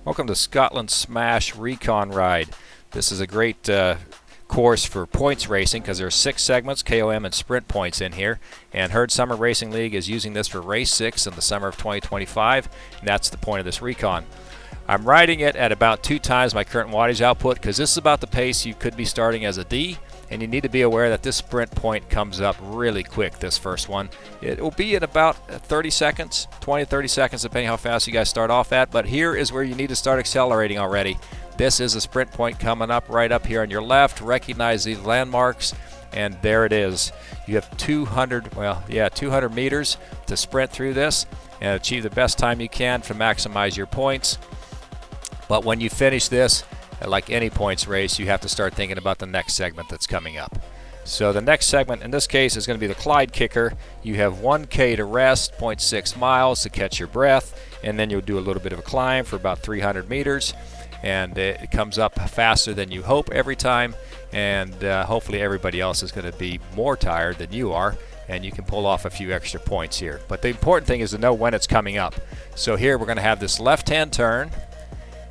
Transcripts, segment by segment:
Welcome to Scottland Smash Recon ride. This is a great course for points racing because there are 6 segments, KOM and sprint points in here. And Herd Summer Racing League is using this for race 6 in the summer of 2025, and that's the point of this recon. I'm riding it at about 2 times my current wattage output because this is about the pace you could be starting as a D, and you need to be aware that this sprint point comes up really quick, this first one. It will be at about 30 seconds, 20 to 30 seconds, depending how fast you guys start off at, but here is where you need to start accelerating already. This is a sprint point coming up right up here on your left. Recognize these landmarks, and there it is. You have 200 meters to sprint through this and achieve the best time you can to maximize your points. But when you finish this, like any points race, you have to start thinking about the next segment that's coming up. So the next segment in this case is going to be the Clyde Kicker. You have 1K to rest, 0.6 miles to catch your breath, and then you'll do a little bit of a climb for about 300 meters. And it comes up faster than you hope every time, and hopefully everybody else is going to be more tired than you are, and you can pull off a few extra points here. But the important thing is to know when it's coming up. So here we're going to have this left-hand turn,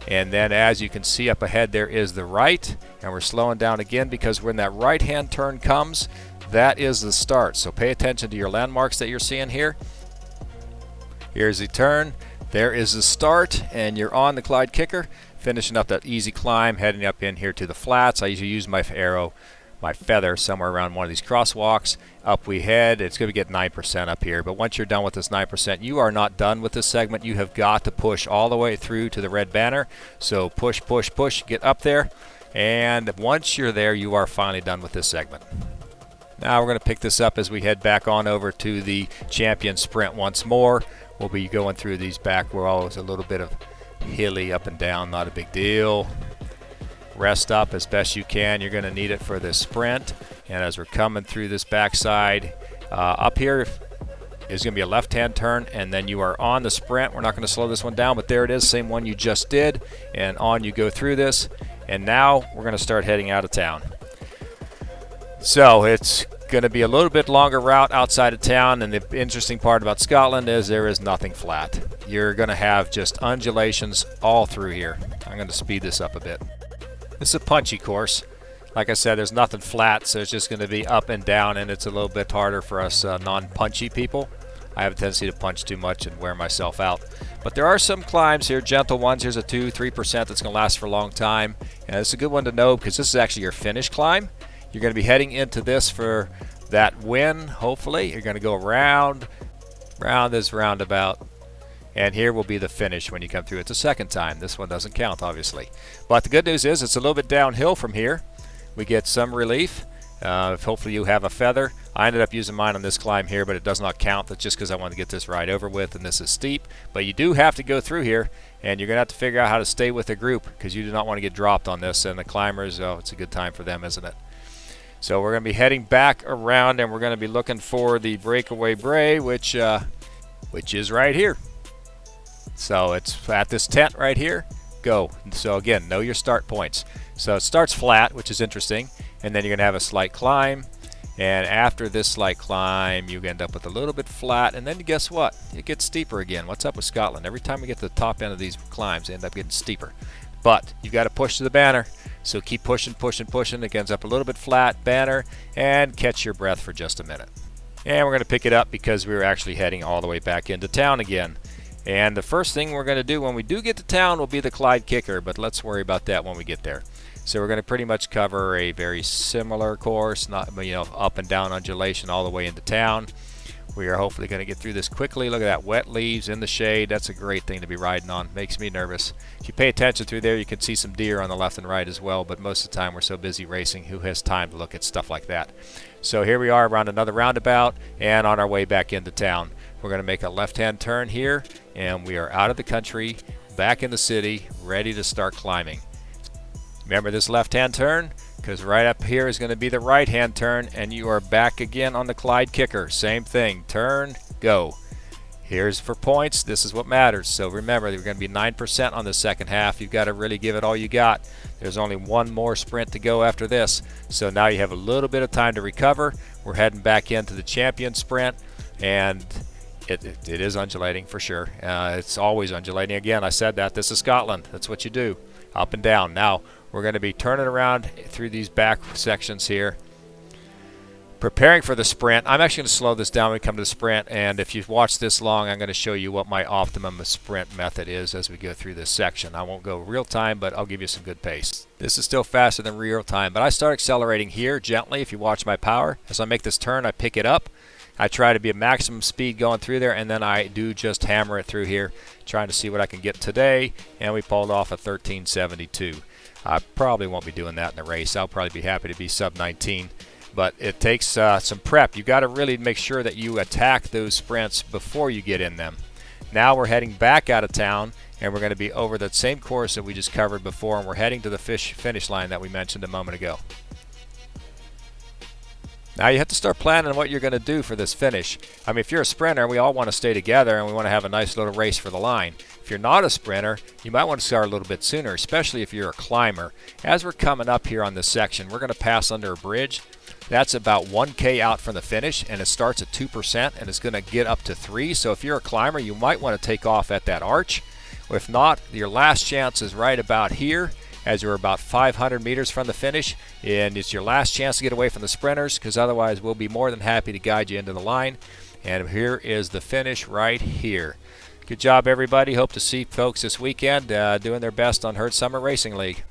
and then as you can see up ahead there is the right, and we're slowing down again because when that right-hand turn comes, that is the start. So pay attention to your landmarks that you're seeing here. Here's the turn, there is the start, and you're on the Clyde Kicker, finishing up that easy climb, heading up in here to the flats. I usually use my arrow, my feather, somewhere around one of these crosswalks. Up we head. It's going to get 9% up here, but once you're done with this 9%, you are not done with this segment. You have got to push all the way through to the red banner. So push, push, push, get up there, and once you're there, you are finally done with this segment. Now we're going to pick this up as we head back on over to the champion sprint once more. We'll be going through these back where always a little bit of hilly up and down, not a big deal. Rest up as best you can. You're going to need it for this sprint. And as we're coming through this backside, up here is going to be a left-hand turn, and then you are on the sprint. We're not going to slow this one down, but there it is, same one you just did, and on you go through this. And now we're going to start heading out of town. So it's going to be a little bit longer route outside of town, and the interesting part about Scotland is there is nothing flat. You're going to have just undulations all through here. I'm going to speed this up a bit. This is a punchy course. Like I said, there's nothing flat, so it's just going to be up and down, and it's a little bit harder for us non-punchy people. I have a tendency to punch too much and wear myself out. But there are some climbs here, gentle ones. Here's a 2-3% that's going to last for a long time. And it's a good one to know because this is actually your finish climb. You're going to be heading into this for that win, hopefully. You're going to go around this roundabout, and here will be the finish when you come through it the second time. This one doesn't count, obviously. But the good news is it's a little bit downhill from here. We get some relief. Hopefully you have a feather. I ended up using mine on this climb here, but it does not count. That's just because I want to get this ride over with, and this is steep. But you do have to go through here, and you're going to have to figure out how to stay with the group because you do not want to get dropped on this. And the climbers, oh, it's a good time for them, isn't it? So we're going to be heading back around, and we're going to be looking for the breakaway bray, which is right here. So it's at this tent right here. Go. So again, know your start points. So it starts flat, which is interesting, and then you're going to have a slight climb. And after this slight climb, you end up with a little bit flat, and then guess what? It gets steeper again. What's up with Scotland? Every time we get to the top end of these climbs, they end up getting steeper. But you've got to push to the banner. So keep pushing, pushing, pushing. It ends up a little bit flat, banner, and catch your breath for just a minute. And we're going to pick it up because we're actually heading all the way back into town again. And the first thing we're going to do when we do get to town will be the Clyde Kicker, but let's worry about that when we get there. So we're going to pretty much cover a very similar course, not up and down undulation all the way into town. We are hopefully going to get through this quickly. Look at that, wet leaves in the shade. That's a great thing to be riding on. Makes me nervous. If you pay attention through there, you can see some deer on the left and right as well, but most of the time we're so busy racing, who has time to look at stuff like that? So here we are around another roundabout and on our way back into town. We're going to make a left-hand turn here, and we are out of the country, back in the city, ready to start climbing. Remember this left-hand turn? Because right up here is going to be the right-hand turn, and you are back again on the Clyde Kicker. Same thing. Turn, go. Here's for points. This is what matters. So remember, you're going to be 9% on the second half. You've got to really give it all you got. There's only one more sprint to go after this. So now you have a little bit of time to recover. We're heading back into the champion sprint, and It is undulating for sure. It's always undulating. Again, I said that. This is Scotland. That's what you do. Up and down. Now, we're going to be turning around through these back sections here, preparing for the sprint. I'm actually going to slow this down when we come to the sprint, and if you've watched this long, I'm going to show you what my optimum sprint method is as we go through this section. I won't go real time, but I'll give you some good pace. This is still faster than real time, but I start accelerating here gently. If you watch my power, as I make this turn, I pick it up. I try to be at maximum speed going through there, and then I do just hammer it through here, trying to see what I can get today, and we pulled off a 13.72. I probably won't be doing that in the race. I'll probably be happy to be sub 19, but it takes some prep. You got to really make sure that you attack those sprints before you get in them. Now we're heading back out of town, and we're going to be over that same course that we just covered before, and we're heading to the finish line that we mentioned a moment ago. Now you have to start planning what you're going to do for this finish. I mean, if you're a sprinter, we all want to stay together and we want to have a nice little race for the line. If you're not a sprinter, you might want to start a little bit sooner, especially if you're a climber. As we're coming up here on this section, we're going to pass under a bridge. That's about 1K out from the finish, and it starts at 2%, and it's going to get up to 3. So if you're a climber, you might want to take off at that arch. If not, your last chance is right about here, as you're about 500 meters from the finish, and it's your last chance to get away from the sprinters, because otherwise we'll be more than happy to guide you into the line. And here is the finish right here. Good job, everybody. Hope to see folks this weekend doing their best on Herd Summer Racing League.